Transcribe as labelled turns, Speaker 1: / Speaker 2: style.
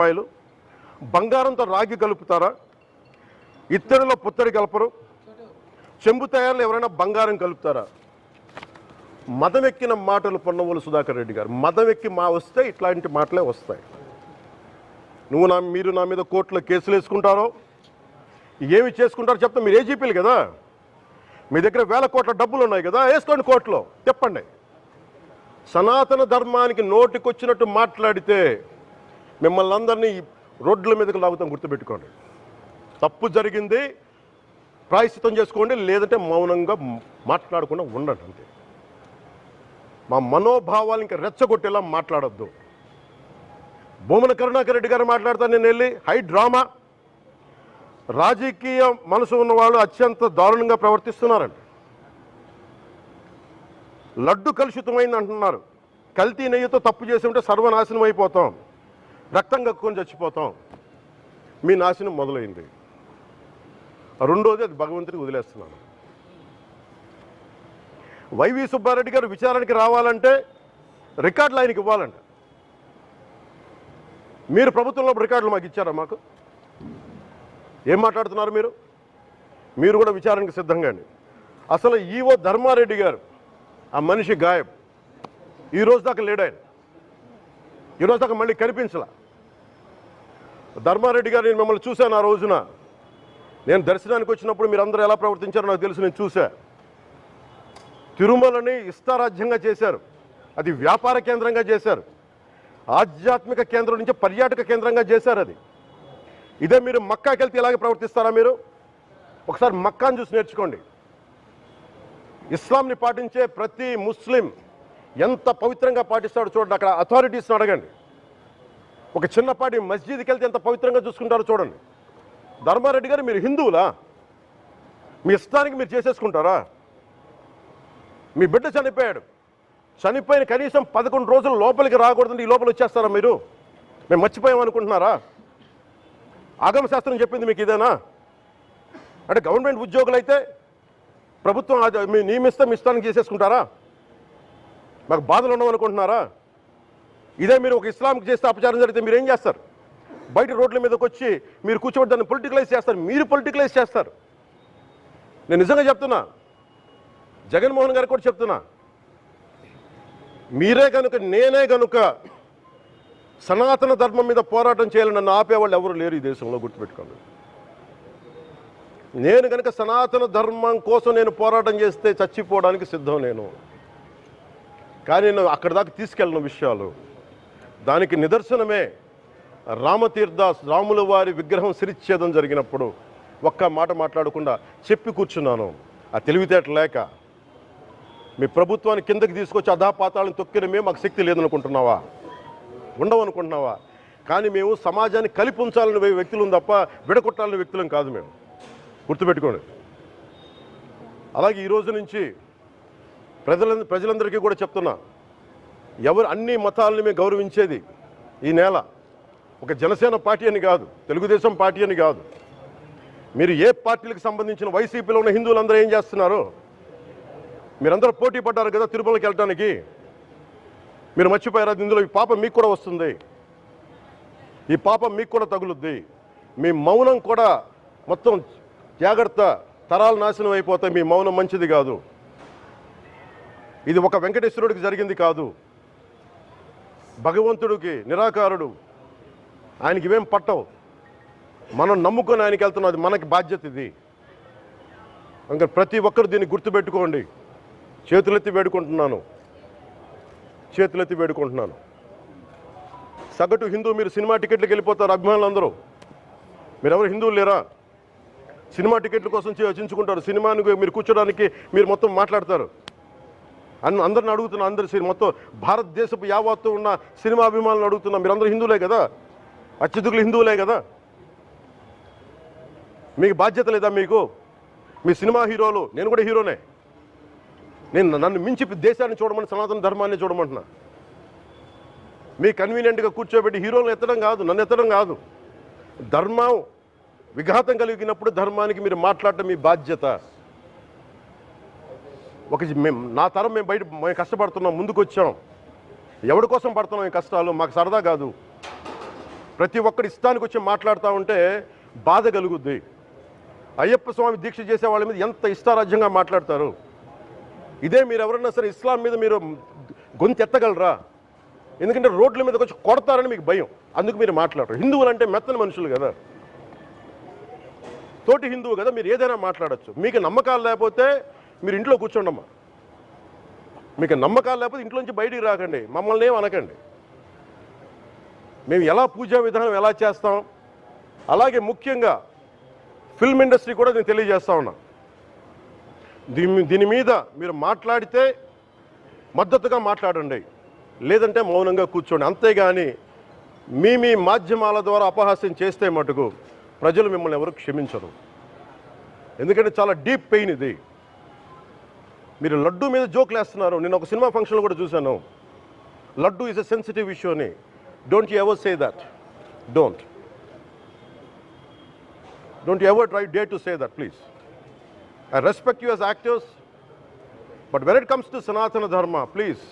Speaker 1: రూపాయలు బంగారంతో రాగి కలుపుతారా? ఇత్తడిలో పుత్తడి కలపరు. చెంబు తయారులో ఎవరైనా బంగారం కలుపుతారా? మదం ఎక్కిన మాటలు పొన్నవోలు సుధాకర్ రెడ్డి గారు. మదం ఎక్కి వస్తే ఇట్లాంటి మాటలే వస్తాయి. మీరు నా మీద కోర్టులో కేసులు వేసుకుంటారో ఏమి చేసుకుంటారో చెప్తా. మీరు ఏజీపీలు కదా, మీ దగ్గర వేల కోట్ల డబ్బులు ఉన్నాయి కదా, వేసుకోండి కోర్టులో, చెప్పండి. సనాతన ధర్మానికి నోటికొచ్చినట్టు మాట్లాడితే మిమ్మల్ని అందరినీ రోడ్ల మీదకి లాగుతాం, గుర్తుపెట్టుకోండి. తప్పు జరిగింది, ప్రాయశ్చిత్తం చేసుకోండి, లేదంటే మౌనంగా మాట్లాడకుండా ఉండండి అంతే. మా మనోభావాలు ఇంకా రెచ్చగొట్టేలా మాట్లాడొద్దు. భూమన కరుణాకర్ రెడ్డి గారు మాట్లాడతాను నేను వెళ్ళి హై డ్రామా. రాజకీయ మనసు ఉన్న వాళ్ళు అత్యంత దారుణంగా ప్రవర్తిస్తున్నారండి. లడ్డు కలుషితమైంది అంటున్నారు. కల్తీ నెయ్యితో తప్పు చేసి ఉంటే సర్వనాశనం అయిపోతాం, రక్తం కక్కుని చచ్చిపోతాం. మీ నాశనం మొదలైంది. రెండోది అది భగవంతుడికి వదిలేస్తున్నాను. వైవి సుబ్బారెడ్డి గారు విచారణకి రావాలంటే రికార్డులు ఆయనకి ఇవ్వాలంట. మీరు ప్రభుత్వంలో రికార్డులు మాకు ఇచ్చారా? మాకు ఏం మాట్లాడుతున్నారు మీరు? మీరు కూడా విచారణకి సిద్ధంగా అండి. అసలు ఈవో ధర్మారెడ్డి గారు, ఆ మనిషి గాయం. ఈరోజు దాకా లేడు ఆయన. ఈరోజు దాకా మళ్ళీ కనిపించలా. ధర్మారెడ్డి గారు, నేను మిమ్మల్ని చూశాను ఆ రోజున. నేను దర్శనానికి వచ్చినప్పుడు మీరు అందరూ ఎలా ప్రవర్తించారో నాకు తెలుసు, నేను చూశా. తిరుమలని ఇష్టారాజ్యంగా చేశారు, అది వ్యాపార కేంద్రంగా చేశారు, ఆధ్యాత్మిక కేంద్రం నుంచి పర్యాటక కేంద్రంగా చేశారు అది. ఇదే మీరు మక్కాకి వెళ్తే ఇలాగే ప్రవర్తిస్తారా? మీరు ఒకసారి మక్కాను చూసి నేర్చుకోండి. ఇస్లాంని పాటించే ప్రతి ముస్లిం ఎంత పవిత్రంగా పాటిస్తాడో చూడండి. అక్కడ అథారిటీస్ని అడగండి. ఒక చిన్నపాటి మస్జిద్కి వెళ్తే ఎంత పవిత్రంగా చూసుకుంటారో చూడండి. ధర్మారెడ్డి గారు, మీరు హిందువులా? మీ ఇష్టానికి మీరు చేసేసుకుంటారా? మీ బిడ్డ చనిపోయాడు, చనిపోయిన కనీసం 11 రోజులు లోపలికి రాకూడదండి, ఈ లోపల వచ్చేస్తారా మీరు? మేము మర్చిపోయాం అనుకుంటున్నారా? ఆగమ శాస్త్రం చెప్పింది మీకు ఇదేనా? అంటే గవర్నమెంట్ ఉద్యోగులు అయితే ప్రభుత్వం మీ నియమిస్తే మీ ఇష్టానికి చేసేసుకుంటారా? మాకు బాధలు ఉండవు అనుకుంటున్నారా? ఇదే మీరు ఒక ఇస్లాంకి చేస్తే అపచారం జరిగితే మీరు ఏం చేస్తారు? బయట రోడ్ల మీదకి వచ్చి మీరు కూర్చోబెట్టి దాన్ని పొలిటికలైజ్ చేస్తారు. మీరు పొలిటికలైజ్ చేస్తారు. నేను నిజంగా చెప్తున్నా, జగన్మోహన్ గారికి కూడా చెప్తున్నా, మీరే కనుక, నేనే కనుక సనాతన ధర్మం మీద పోరాటం చేయాలని నన్ను ఆపేవాళ్ళు ఎవరు లేరు ఈ దేశంలో, గుర్తుపెట్టుకోండి. నేను కనుక సనాతన ధర్మం కోసం నేను పోరాటం చేస్తే చచ్చిపోవడానికి సిద్ధం నేను. కానీ నేను అక్కడి దాకా తీసుకెళ్ళిన విషయాలు, దానికి నిదర్శనమే రామతీర్థ రాముల వారి విగ్రహం శిరిచ్ఛేదం జరిగినప్పుడు ఒక్క మాట మాట్లాడకుండా చెప్పి కూర్చున్నాను. ఆ తెలివితేట లేక మీ ప్రభుత్వాన్ని కిందకి తీసుకొచ్చి అధాపాతాలను తొక్కిన మేము మాకు శక్తి లేదనుకుంటున్నావా? ఉండవనుకుంటున్నావా? కానీ మేము సమాజాన్ని కలిపి ఉంచాలని వ్యక్తులను తప్ప విడగొట్టాలని వ్యక్తులం కాదు మేము, గుర్తుపెట్టుకోండి. అలాగే ఈరోజు నుంచి ప్రజలందరికీ కూడా చెప్తున్నా, ఎవరు అన్ని మతాలని మేము గౌరవించేది ఈ నేల. ఒక జనసేన పార్టీ అని కాదు, తెలుగుదేశం పార్టీ అని కాదు. మీరు ఏ పార్టీలకు సంబంధించిన వైసీపీలో ఉన్న హిందువులందరూ ఏం చేస్తున్నారు? మీరందరూ పోటీ పడ్డారు కదా తిరుమలకి వెళ్ళడానికి. మీరు మర్చిపోయారు, ఇందులో ఈ పాపం మీకు కూడా వస్తుంది, ఈ పాపం మీకు కూడా తగులుద్ది. మీ మౌనం కూడా మొత్తం జాగ్రత్త, తరాలు నాశనం అయిపోతాయి. మీ మౌనం మంచిది కాదు. ఇది ఒక వెంకటేశ్వరుడికి జరిగింది కాదు, భగవంతుడికి, నిరాకారుడు, ఆయనకి ఇవేం పట్టవు. మనం నమ్ముకొని ఆయనకి వెళ్తున్నది, మనకి బాధ్యత ఇది. ఇంకా ప్రతి ఒక్కరు దీన్ని గుర్తుపెట్టుకోండి. చేతులెత్తి వేడుకుంటున్నాను. సగటు హిందూ, మీరు సినిమా టికెట్లకు వెళ్ళిపోతారు అభిమానులు అందరూ. మీరెవరు హిందువులు లేరా? సినిమా టికెట్ల కోసం చించుకుంటారు. సినిమాని మీరు కూర్చోడానికి మీరు మొత్తం మాట్లాడతారు. అందరిని అడుగుతున్నా, మొత్తం భారతదేశపు యావత్తు ఉన్న సినిమా అభిమానులను అడుగుతున్నా, మీరందరూ హిందువులే కదా, అత్యధికులు హిందువులే కదా? మీకు బాధ్యత లేదా? మీకు మీ సినిమా హీరోలు, నేను కూడా హీరోనే, నన్ను మించి దేశాన్ని చూడమని, సనాతన ధర్మాన్ని చూడమంటున్నా. మీ కన్వీనియంట్గా కూర్చోబెట్టి హీరోలను ఎత్తడం కాదు, నన్ను ఎత్తడం కాదు. ధర్మం విఘాతం కలిగినప్పుడు ధర్మానికి మీరు మాట్లాడటం మీ బాధ్యత. నా తరం మేము కష్టపడుతున్నాం, ముందుకు వచ్చాం. ఎవరి కోసం పడుతున్నాం ఈ కష్టాలు? మాకు సరదా కాదు. ప్రతి ఒక్కరి ఇష్టానికి వచ్చి మాట్లాడుతూ ఉంటే బాధ కలుగుద్ది. అయ్యప్ప స్వామి దీక్ష చేసే వాళ్ళ మీద ఎంత ఇష్టారాజ్యంగా మాట్లాడతారు. ఇదే మీరు ఎవరన్నా సరే ఇస్లాం మీద మీరు గొంతు ఎత్తగలరా? ఎందుకంటే రోడ్ల మీదకి వచ్చి కొడతారని మీకు భయం, అందుకు మీరు మాట్లాడరు. హిందువులు అంటే మెత్తని మనుషులు కదా, తోటి హిందువు కదా, మీరు ఏదైనా మాట్లాడచ్చు. మీకు నమ్మకాలు లేకపోతే మీరు ఇంట్లో కూర్చోండమ్మా. మీకు నమ్మకాలు లేకపోతే ఇంట్లోంచి బయటికి రాకండి, మమ్మల్ని ఏం అనకండి. మేము ఎలా పూజా విధానం ఎలా చేస్తాం, అలాగే ముఖ్యంగా ఫిల్మ్ ఇండస్ట్రీ కూడా నేను తెలియజేస్తా ఉన్నా. దీని మీద మీరు మాట్లాడితే మద్దతుగా మాట్లాడండి, లేదంటే మౌనంగా కూర్చోండి. అంతేగాని మీ మాధ్యమాల ద్వారా అపహాస్యం చేస్తే మటుకు ప్రజలు మిమ్మల్ని ఎవరు క్షమించరు. ఎందుకంటే చాలా డీప్ పెయిన్ ఇది. మీరు లడ్డు మీద జోకులు వేస్తున్నారు. నేను ఒక సినిమా ఫంక్షన్లో కూడా చూశాను, laddu is a sensitive issue అని. Don't you ever say that. Don't ever dare to say that, please. I respect you as actors, but when it comes to Sanatana Dharma, please